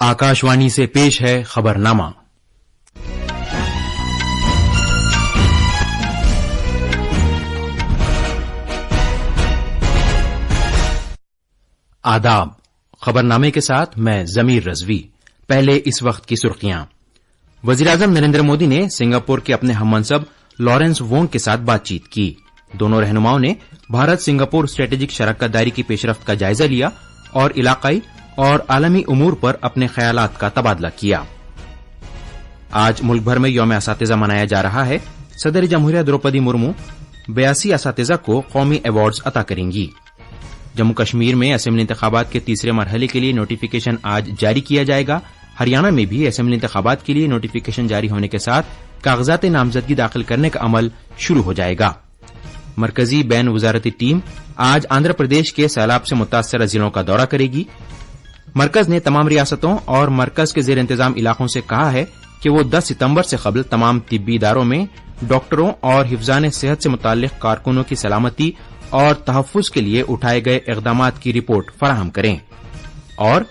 आकाशवाणी से पेश है खबरनामा। आदाब। खबरनामे के साथ मैं जमीर रजवी। पहले इस वक्त की सुर्खियां। वजीर-ए-आजम नरेंद्र मोदी ने सिंगापुर के अपने हममनसब लॉरेंस वोंग के साथ बातचीत की। दोनों रहनुमाओं ने भारत सिंगापुर स्ट्रेटेजिक शराकत दारी की पेशरफ्त का जायजा लिया और इलाकाई और आलमी उमूर पर अपने ख्यालात का तबादला किया। आज मुल्क भर में यौम असातिज़ा मनाया जा रहा है। सदर जमहूरिया द्रौपदी मुर्मू 82 असातिज़ा को कौमी अवार्ड्स अता करेंगी। जम्मू कश्मीर में असेंबली इंतखाबात के तीसरे मरहले के लिए नोटिफिकेशन आज जारी किया जाएगा। हरियाणा में भी असेंबली इंतखाबात के लिए नोटिफिकेशन जारी होने के साथ कागजात नामजदगी दाखिल करने का अमल शुरू हो जाएगा। मरकजी बैन वजारती टीम आज आंध्र प्रदेश के सैलाब से मुतासरा जिलों का दौरा करेगी। मरकज ने तमाम रियासतों और मरकज के जेर इंतजाम इलाकों से कहा है कि वो 10 सितंबर से कबल तमाम तिब्बी इदारों में डॉक्टरों और हिफ्जान सेहत से मुताल्लिक कारकुनों की सलामती और तहफ्फुज के लिए उठाए गए इक़दामात की रिपोर्ट फराहम करें। और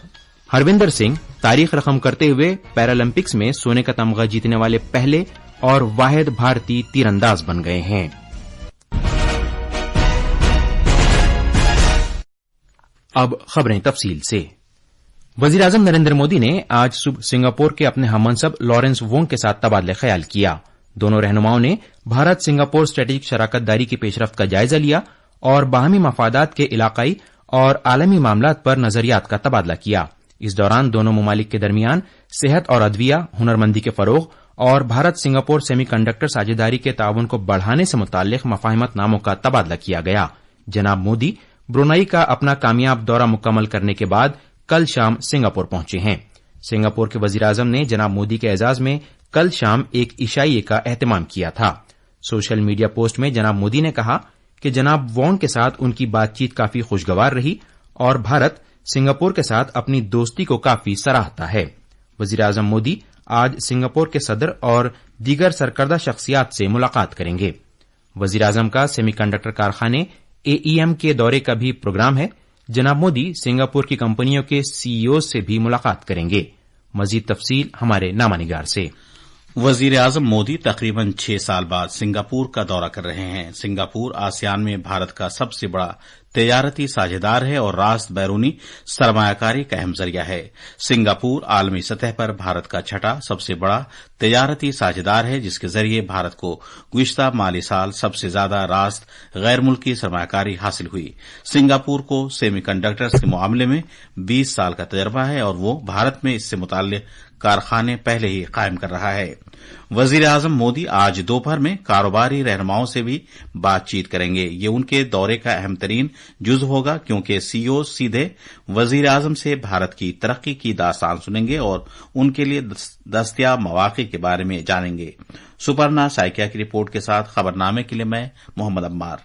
हरविंदर सिंह तारीख रकम करते हुए पैरालंपिक्स में सोने का तमगा जीतने वाले पहले और वाहिद भारतीय तीरंदाज बन गए हैं। अब खबरें तफसील से। वजीर-ए-आजम नरेंद्र मोदी ने आज सुबह सिंगापुर के अपने हममनसब लॉरेंस वोंग के साथ तबादले ख्याल किया। दोनों रहनुमाओं ने भारत सिंगापुर स्ट्रेटेजिक शराकत दारी की पेशरफ्त का जायजा लिया और बाहमी मफादात के इलाकाई और आलमी मामलात पर नजरियात का तबादला किया। इस दौरान दोनों ममालिक के दरमियान सेहत और अदविया, हुनरमंदी के फरोग और भारत सिंगापुर सेमी कंडक्टर साझेदारी के ताउन को बढ़ाने से मुताल्लिक मफाहिमत नामों का तबादला किया गया। जनाब मोदी ब्रुनई का अपना कामयाब दौरा मुकम्मल करने के बाद कल शाम सिंगापुर पहुंचे हैं। सिंगापुर के वजीर-ए-आजम ने जनाब मोदी के एजाज में कल शाम एक इशाइये का एहतमाम किया था। सोशल मीडिया पोस्ट में जनाब मोदी ने कहा कि जनाब वोंग के साथ उनकी बातचीत काफी खुशगवार रही और भारत सिंगापुर के साथ अपनी दोस्ती को काफी सराहता है। वजीर-ए-आजम मोदी आज सिंगापुर के सदर और दीगर सरकर्दा शख्सियात से मुलाकात करेंगे। वजीर-ए-आजम का सेमीकंडक्टर कारखाने AEM के दौरे का भी प्रोग्राम है। जनाब मोदी सिंगापुर की कंपनियों के CEO से भी मुलाकात करेंगे। मजीद तफसील हमारे नामानिगार से। वजीर-ए-आजम मोदी तकरीबन 6 साल बाद सिंगापुर का दौरा कर रहे हैं। सिंगापुर आसियान में भारत का सबसे बड़ा तजारती साझेदार है और रास्त बैरूनी सरमायाकारी का अहम जरिया है। सिंगापुर आलमी सतह पर भारत का छठा सबसे बड़ा तजारती साझेदार है, जिसके जरिए भारत को गुज़िश्ता माली साल सबसे ज्यादा रास्त गैर मुल्की सरमायाकारी हासिल हुई। सिंगापुर को सेमीकंडक्टर्स के मामले में 20 साल का तजर्बा है और वो भारत में इससे मुताल्लिक कारखाने पहले ही कायम कर रहा है। वजीर-ए-आजम मोदी आज दोपहर में कारोबारी रहनुमाओं से भी बातचीत करेंगे। ये उनके दौरे का अहम तरीन जुज़ होगा क्योंकि CEO सीधे वजीर-ए-आजम से भारत की तरक्की की दास्तान सुनेंगे और उनके लिए दस्तयाब मौक़े के बारे में जानेंगे। सुपर्णा साइकिया की रिपोर्ट के साथ खबरनामे के लिए मैं मोहम्मद अम्मार।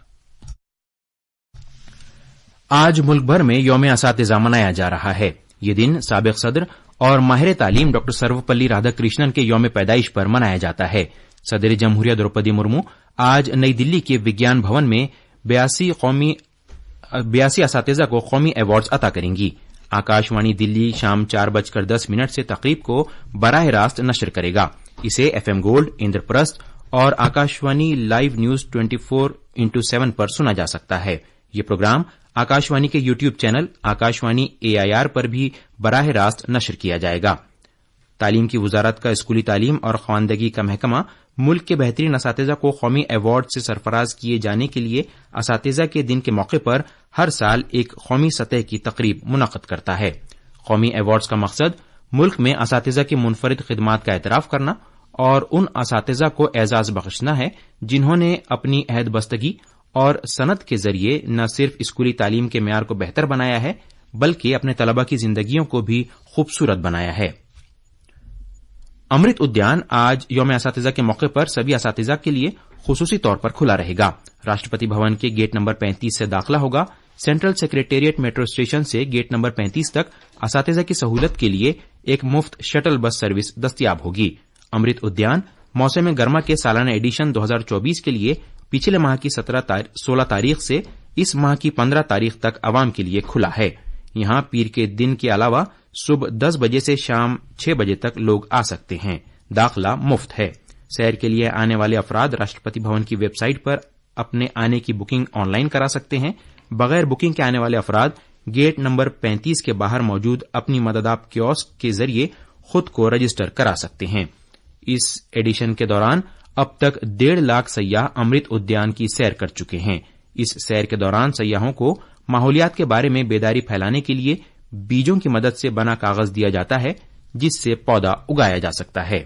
आज मुल्क भर में यौम असातिज़ा मनाया जा रहा है। ये दिन साबिक सदर और माहिर तालीम डॉ सर्वपल्ली राधाकृष्णन के यौम पैदाइश पर मनाया जाता है। सदर जमहूरिया द्रौपदी मुर्मू आज नई दिल्ली के विज्ञान भवन में 82 असातिज़ा को कौमी अवार्ड्स अता करेंगी। आकाशवाणी दिल्ली शाम 4:10 से तकरीब को बराह रास्त नशर करेगा। इसे FM गोल्ड, इंद्रप्रस्थ और आकाशवाणी लाइव न्यूज 24x7 पर सुना जा सकता है। ये प्रोग्राम आकाशवाणी के YouTube चैनल आकाशवाणी AIR पर भी बराह रास्त नशर किया जाएगा। तालीम की वजारत का स्कूली तालीम और ख्वानदगी का महकमा मुल्क के बेहतरीन असातिज़ा को कौमी अवार्ड से सरफराज किए जाने के लिए असातिज़ा के दिन के मौके पर हर साल एक कौमी सतह की तकरीब मुनक़द करता है। कौमी अवार्ड्स का मकसद मुल्क में असातिज़ा की मुनफरिद खिदमात का एतराफ़ करना और उन असातिज़ा को एजाज़ बख्शना है जिन्होंने अपनी अहद बस्तगी और सनत के जरिए न सिर्फ स्कूली तालीम के म्यार को बेहतर बनाया है बल्कि अपने तलबा की जिंदगियों को भी खूबसूरत बनाया है। अमृत उद्यान आज यौम असातिज़ा के मौके पर सभी असातिज़ा के लिए खुसूसी तौर पर खुला रहेगा। राष्ट्रपति भवन के गेट नंबर 35 से दाखिला होगा। सेंट्रल सेक्रेटेरिएट मेट्रो स्टेशन से गेट नंबर 35 तक असातिज़ा की सहूलत के लिए एक मुफ्त शटल बस सर्विस दस्तयाब होगी। अमृत उद्यान मौसम गर्मा के सालाना एडिशन 2024 के लिए पिछले माह की 16 तारीख से इस माह की 15 तारीख तक आवाम के लिए खुला है। यहां पीर के दिन के अलावा صبح 10 بجے سے شام 6 بجے تک لوگ آ سکتے ہیں۔ داخلہ مفت ہے۔ سیر کے لیے آنے والے افراد راشٹرپتی بھون کی ویب سائٹ پر اپنے آنے کی بکنگ آن لائن کرا سکتے ہیں۔ بغیر بکنگ کے آنے والے افراد گیٹ نمبر 35 کے باہر موجود اپنی مدداب کیوسک کے ذریعے خود کو رجسٹر کرا سکتے ہیں۔ اس ایڈیشن کے دوران اب تک 1.5 لاکھ سیاح امرت ادیان کی سیر کر چکے ہیں۔ اس سیر کے دوران سیاحوں کو ماحولیات کے بارے میں بیداری پھیلانے کے لیے بیجوں کی مدد سے بنا کاغذ دیا جاتا ہے جس سے پودا اگایا جا سکتا ہے۔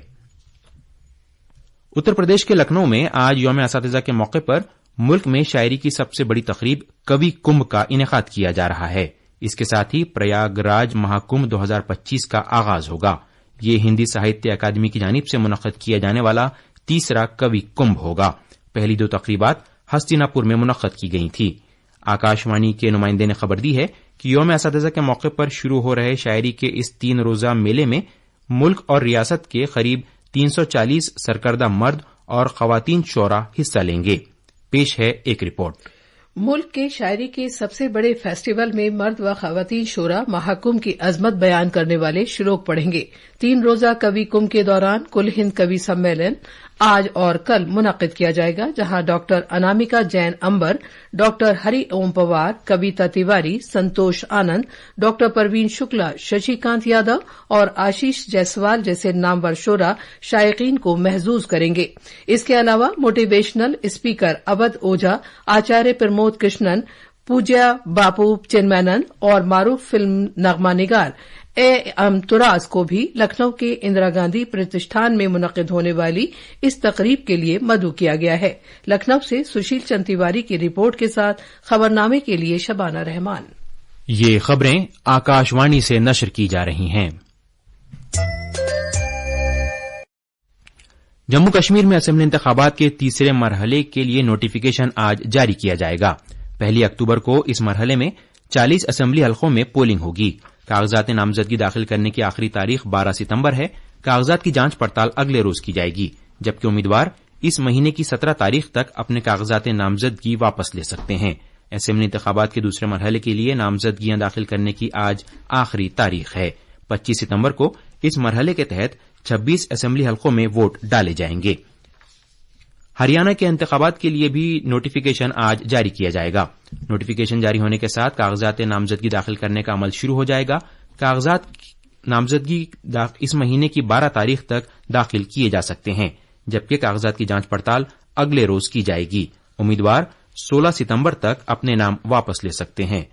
اتر پردیش کے لکھنؤ میں آج یوم اساتذہ کے موقع پر ملک میں شاعری کی سب سے بڑی تقریب کوی کمبھ کا انعقاد کیا جا رہا ہے۔ اس کے ساتھ ہی پریاگ راج مہاکمبھ 2025 کا آغاز ہوگا۔ یہ ہندی ساہتیہ اکادمی کی جانب سے منعقد کیا جانے والا تیسرا کوی کمبھ ہوگا۔ پہلی 2 تقریبات ہستینا پور میں منعقد کی گئی تھی۔ آکاشوانی کے نمائندے نے خبر دی ہے کہ یوم اساتذہ کے موقع پر شروع ہو رہے شاعری کے اس 3 روزہ میلے میں ملک اور ریاست کے قریب 340 سرکردہ مرد اور خواتین شعراء حصہ لیں گے۔ پیش ہے ایک رپورٹ۔ ملک کے شاعری کے سب سے بڑے فیسٹیول میں مرد و خواتین شعراء مہاکمبھ کی عظمت بیان کرنے والے شلوک پڑھیں گے۔ 3 روزہ کوی کمبھ کے دوران کل ہند کوی سمیلن آج اور کل منعقد کیا جائے گا، جہاں ڈاکٹر انامکا جین امبر، ڈاکٹر ہری اوم پوار، کویتا تیواری، سنتوش آنند، ڈاکٹر پروین شکلا، ششی کانت یادو اور آشیش جیسوال جیسے نامور شعراء شائقین کو محظوظ کریں گے۔ اس کے علاوہ موٹیویشنل اسپیکر اودھ اوجھا، آچاریہ پرمود کرشنن، پوجیا باپو چنمینن اور معروف فلم نغمہ نگار اے ایم تراز کو بھی لکھنؤ کے اندرا گاندھی پرتشٹھان میں منعقد ہونے والی اس تقریب کے لیے مدعو کیا گیا ہے۔ لکھنؤ سے سشیل چند تیواری کی رپورٹ کے ساتھ خبرنامے کے لیے شبانہ رحمان۔ یہ خبریں آکاشوانی سے نشر کی جا رہی ہیں۔ جموں کشمیر میں اسمبلی انتخابات کے تیسرے مرحلے کے لیے نوٹیفکیشن آج جاری کیا جائے گا۔ 1 اکتوبر کو اس مرحلے میں 40 اسمبلی حلقوں میں پولنگ ہوگی۔ کاغذات نامزدگی داخل کرنے کی آخری تاریخ 12 ستمبر ہے۔ کاغذات کی جانچ پڑتال اگلے روز کی جائے گی، جبکہ امیدوار اس مہینے کی 17 تاریخ تک اپنے کاغذات نامزدگی واپس لے سکتے ہیں۔ اسمبلی انتخابات کے دوسرے مرحلے کے لیے نامزدگیاں داخل کرنے کی آج آخری تاریخ ہے۔ 25 ستمبر کو اس مرحلے کے تحت 26 اسمبلی حلقوں میں ووٹ ڈالے جائیں گے۔ ہریانہ کے انتخابات کے لیے بھی نوٹیفکیشن آج جاری کیا جائے گا۔ نوٹیفکیشن جاری ہونے کے ساتھ کاغذات نامزدگی داخل کرنے کا عمل شروع ہو جائے گا۔ کاغذات نامزدگی اس مہینے کی 12 تاریخ تک داخل کیے جا سکتے ہیں، جبکہ کاغذات کی جانچ پڑتال اگلے روز کی جائے گی۔ امیدوار 16 ستمبر تک اپنے نام واپس لے سکتے ہیں۔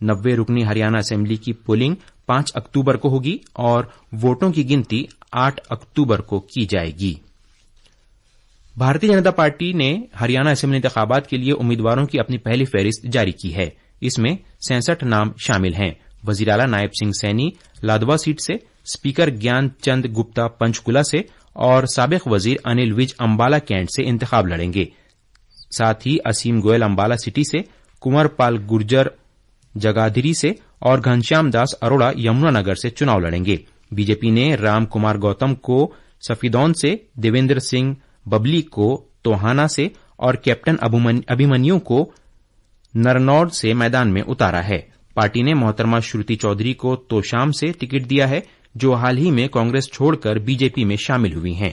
90 رکنی ہریانہ اسمبلی کی پولنگ 5 اکتوبر کو ہوگی اور ووٹوں کی گنتی 8 اکتوبر کو کی جائے گی۔ بھارتیہ جنتا پارٹی نے ہریانہ اسمبلی انتخابات کے لیے امیدواروں کی اپنی پہلی فہرست جاری کی ہے۔ اس میں 66 نام شامل ہیں۔ وزیر اعلی نائب سنگھ سینی لادوا سیٹ سے، اسپیکر گیان چند گپتا پنچکولہ سے اور سابق وزیر انل وج امبالہ کینٹ سے انتخاب لڑیں گے۔ ساتھ ہی اسیم گوئل امبالہ سٹی سے، کنور پال گرجر جگادری سے اور گھنشیام داس اروڑا یمنا نگر سے چناؤ لڑیں گے۔ بی جے پی نے رام کمار گوتم کو سفیدون سے، دیویندر سنگھ ببلی کو توہانہ سے اور کیپٹن ابھیمنیو کو نرنوڈ سے میدان میں اتارا ہے۔ پارٹی نے محترمہ شروتی چودھری کو توشام سے ٹکٹ دیا ہے، جو حال ہی میں کانگریس چھوڑ کر بی جے پی میں شامل ہوئی ہیں۔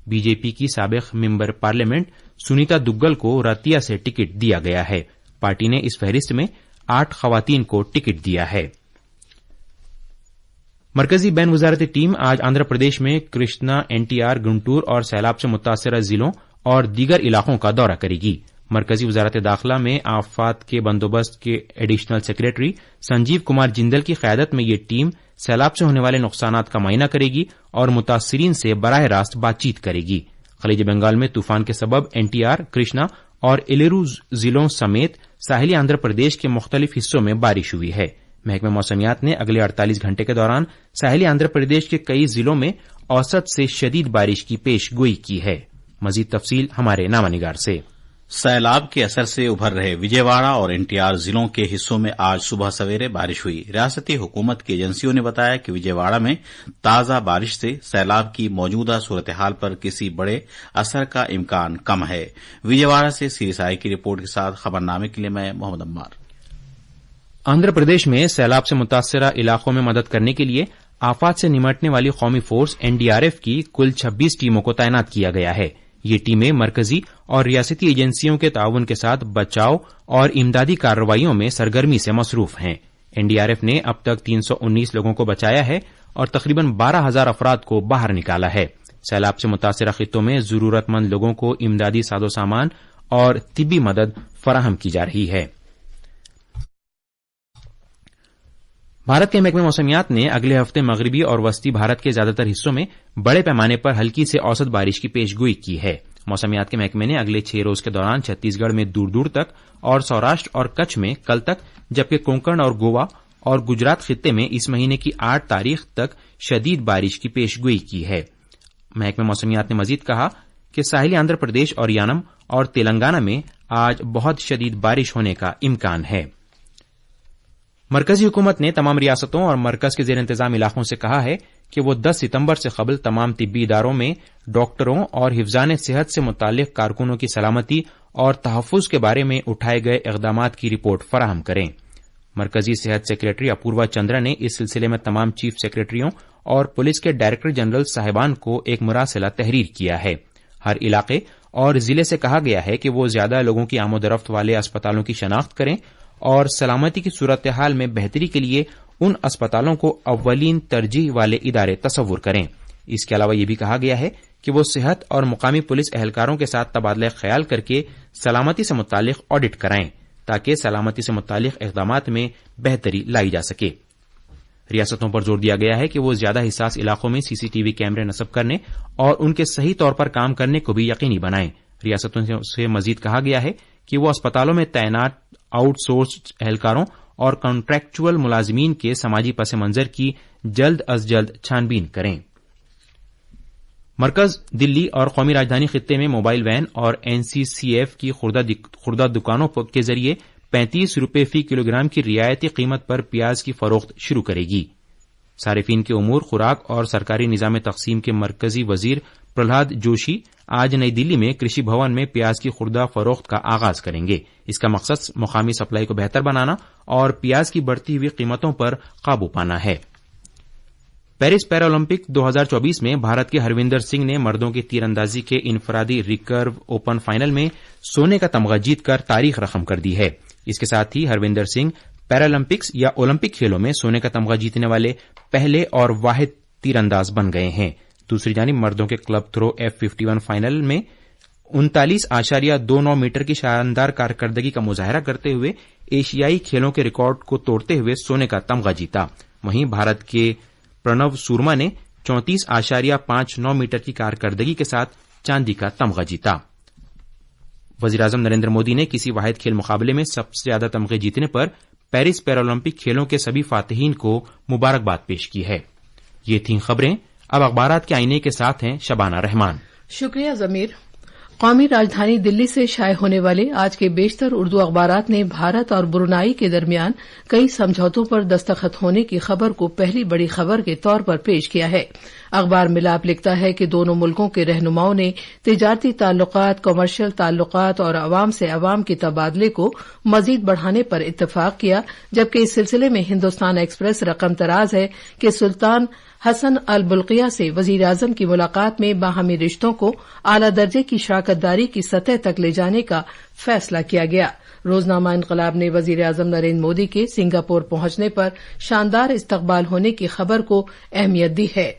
بی جے پی کی سابق ممبر پارلیمنٹ سنیتا دگل کو رتیا سے ٹکٹ دیا گیا ہے۔ پارٹی نے اس فہرست میں 8 خواتین کو ٹکٹ دیا ہے۔ مرکزی بین وزارتی ٹیم آج آندھرا پردیش میں Krishna, N T R, Guntur اور سیلاب سے متاثرہ ضلعوں اور دیگر علاقوں کا دورہ کرے گی۔ مرکزی وزارت داخلہ میں آفات کے بندوبست کے ایڈیشنل سیکریٹری سنجیو کمار جندل کی قیادت میں یہ ٹیم سیلاب سے ہونے والے نقصانات کا معائنہ کرے گی اور متاثرین سے براہ راست بات چیت کرے گی۔ خلیج بنگال میں طوفان کے سبب این ٹی آر، کرشنا اور ایلیرو ضلعوں سمیت ساحلی آندھرا پردیش کے مختلف حصوں میں بارش ہوئی ہے۔ محکمہ موسمیات نے اگلے 48 گھنٹے کے دوران ساحلی آندھرا پردیش کے کئی ضلعوں میں اوسط سے شدید بارش کی پیش گوئی کی ہے۔ مزید تفصیل ہمارے نامہ نگار سے۔ سیلاب کے اثر سے ابھر رہے وجے واڑہ اور این ٹی آر ضلعوں کے حصوں میں آج صبح سویرے بارش ہوئی۔ ریاستی حکومت کی ایجنسیوں نے بتایا کہ وجے واڑہ میں تازہ بارش سے سیلاب کی موجودہ صورتحال پر کسی بڑے اثر کا امکان کم ہے۔ وجے واڑہ سے سری سائی کی رپورٹ کے ساتھ خبرنامے کے لیے میں محمد عمار۔ آندھرا پردیش میں سیلاب سے متاثرہ علاقوں میں مدد کرنے کے لیے आफात से निमटने वाली कौमी फोर्स NDRF की कुल 26 टीमों को तैनात किया गया है। ये टीमें मरकजी और रियासती एजेंसियों के ताउन के साथ बचाव और इमदादी कार्रवाइयों में सरगर्मी से मसरूफ हैं। NDRF ने अब तक 319 लोगों को बचाया है और तकरीबन 12,000 अफराद को बाहर निकाला है। सैलाब से मुतासिर खित्तों में जरूरतमंद लोगों को इमदादी साजो सामान और तिब्बी मदद फराहम की जा रही है। भारत के महकमे मौसमियात ने अगले हफ्ते मगरबी और वस्ती भारत के ज्यादातर हिस्सों में बड़े पैमाने पर हल्की से औसत बारिश की पेशगोई की है। मौसमियात के महकमे ने अगले 6 रोज के दौरान छत्तीसगढ़ में दूर दूर तक और सौराष्ट्र और कच्छ में कल तक, जबकि कोंकण और गोवा और गुजरात खित्ते में इस महीने की 8 तारीख तक शदीद बारिश की पेशगोई की है। महकमे मौसमियात ने मजीद कहा कि साहिली आंध्र प्रदेश और यानम और तेलंगाना में आज बहुत शदीद बारिश होने का इम्कान है। मरकजी हुकूमत ने तमाम रियासतों और मरकज के जेर इंतजाम इलाकों से कहा है कि वो 10 सितंबर से कबल तमाम तिब्बी इदारों में डॉक्टरों और हिफ्जान सेहत से मुताल्लिक कारकुनों की सलामती और तहफ़्फ़ुज़ के बारे में उठाए गए इक़दामात की रिपोर्ट फराहम करें। मरकजी सेहत सेक्रेटरी अपूर्वा चंद्रा ने इस सिलसिले में तमाम चीफ सेक्रेटरियों और पुलिस के डायरेक्टर जनरल साहिबान को एक मुरासिला तहरीर किया है। हर इलाके और जिले से कहा गया है कि वो ज्यादा लोगों की आमोदरफ्त वाले अस्पतालों की शनाख्त करें और सलामती की सूरत हाल में बेहतरी के लिए उन अस्पतालों को अव्वलीन तरजीह वाले इदारे तस्वुर करें। इसके अलावा यह भी कहा गया है कि वो सेहत और मुकामी पुलिस एहलकारों के साथ तबादला ख्याल करके सलामती से मुतालिक ऑडिट कराएं ताकि सलामती से मुतालिक इक़दामात में बेहतरी लाई जा सके। रियासतों पर जोर दिया गया है कि वो ज्यादा हिसास इलाकों में CCTV कैमरे नस्ब करने और उनके सही तौर पर काम करने को भी यकीनी बनाएं। रियासतों से मजीद कहा गया है कि वो अस्पतालों में तैनात आउटसोर्स एहलकारों और कॉन्ट्रैक्चुअल मुलाजिमीन के समाजी पस मंजर की जल्द अज जल्द छानबीन करें। मरकज दिल्ली और कौमी राजधानी खित्ते में मोबाइल वैन और NCCF की खुर्दा दुकानों के जरिए 35 रुपये फी किलोग्राम की रियायती कीमत पर प्याज की फरोख्त शुरू करेगी। सारिफीन के उमूर, खुराक और सरकारी निजाम तकसीम के मरकजी वजीर प्रहलाद जोशी आज नई दिल्ली में कृषि भवन में प्याज की खुर्दा फरोख्त का आगाज करेंगे। इसका मकसद मुकामी सप्लाई को बेहतर बनाना और प्याज की बढ़ती हुई कीमतों पर काबू पाना है। पेरिस पैरालंपिक 2024 में भारत के हरविंदर सिंह ने मर्दों की तीरंदाजी के इनफरादी रिकर्व ओपन फाइनल में सोने का तमगा जीतकर तारीख रकम कर दी है। इसके साथ ही हरविंदर सिंह पैरालंपिक्स या ओलंपिक खेलों में सोने का तमगा जीतने वाले पहले और वाहिद तीरंदाज बन गए हैं। दूसरी जानिब मर्दों के क्लब थ्रो F51 फाइनल में 39.29 मीटर की शानदार कारकर्दगी का मुजाहरा करते हुए एशियाई खेलों के रिकॉर्ड को तोड़ते हुए सोने का तमगा जीता। वहीं भारत के प्रणव सूरमा ने 34.59 मीटर की कारकर्दगी के साथ चांदी का तमगा जीता। वजीर-ए-आज़म नरेंद्र मोदी ने किसी वाहिद खेल मुकाबले में सबसे ज्यादा तमगे जीतने पर पेरिस पैरालंपिक खेलों के सभी फातिहीन को मुबारकबाद पेश की है। ये थीं खबरें। अब अखबारात के आईने के साथ हैं शबाना रहमान। शुक्रिया जमीर। कौमी राजधानी दिल्ली से शाये होने वाले आज के बेशतर उर्दू अखबारात ने भारत और ब्रुनाई के दरमियान कई समझौतों पर दस्तखत होने की खबर को पहली बड़ी खबर के तौर पर पेश किया है। अखबार मिलाप लिखता है कि दोनों मुल्कों के रहनुमाओं ने तिजारती ताल्लुकात, कमर्शियल ताल्लुकात और अवाम से अवाम के तबादले को मजीद बढ़ाने पर इत्तफाक किया, जबकि इस सिलसिले में हिंदुस्तान एक्सप्रेस रकम तराज है कि सुल्तान हसन अल बुल्किया से वजीर आजम की मुलाकात में बाहमी रिश्तों को आला दर्जे की शराकतदारी की सतह तक ले जाने का फैसला किया गया। रोजनामा इनकलाब ने वजीर आजम नरेंद्र मोदी के सिंगापुर पहुंचने पर शानदार इस्तकबाल होने की खबर को अहमियत दी है।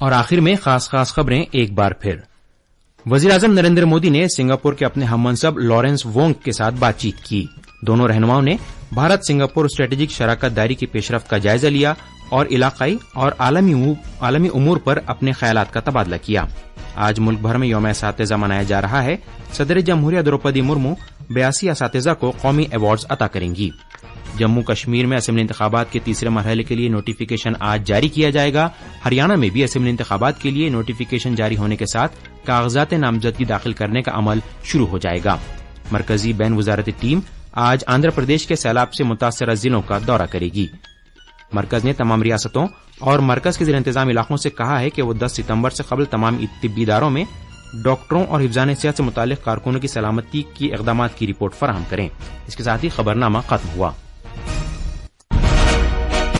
और आखिर में खास खबरें एक बार फिर। वजीर आजम नरेंद्र मोदी ने सिंगापुर के अपने हममनसब लॉरेंस वोंग के साथ बातचीत की। दोनों रहनुमाओं ने भारत सिंगापुर स्ट्रेटेजिक शराकतदारी की पेशरफ्त का जायजा लिया और इलाकाई और आलमी उमूर पर अपने ख्यालात का तबादला किया। आज मुल्क भर में यौम असातिज़ा मनाया जा रहा है। सदर जमहूरिया द्रौपदी मुर्मू 82 असातिज़ा को कौमी अवार्ड्स अता करेंगी। जम्मू कश्मीर में असेंबली इंतखाबात के तीसरे मरहले के लिए नोटिफिकेशन आज जारी किया जाएगा। हरियाणा में भी असेंबली इंतखाबात के लिए नोटिफिकेशन जारी होने के साथ कागजात नामजदगी दाखिल करने का अमल शुरू हो जाएगा। मरकजी बैन वजारती टीम आज आंध्र प्रदेश के सैलाब से मुतासरा जिलों का दौरा करेगी। मरकज ने तमाम रियासतों और मरकज के ज़ेर इंतजाम इलाकों से कहा है कि वो 10 सितंबर से कबल तमाम तिब्बी इदारों में डॉक्टरों और हिफ्जान सेहत से मुताल्लिक कारकुनों की सलामती की इक़दामात की रिपोर्ट फराहम करें। इसके साथ ही खबरनामा खत्म हुआ।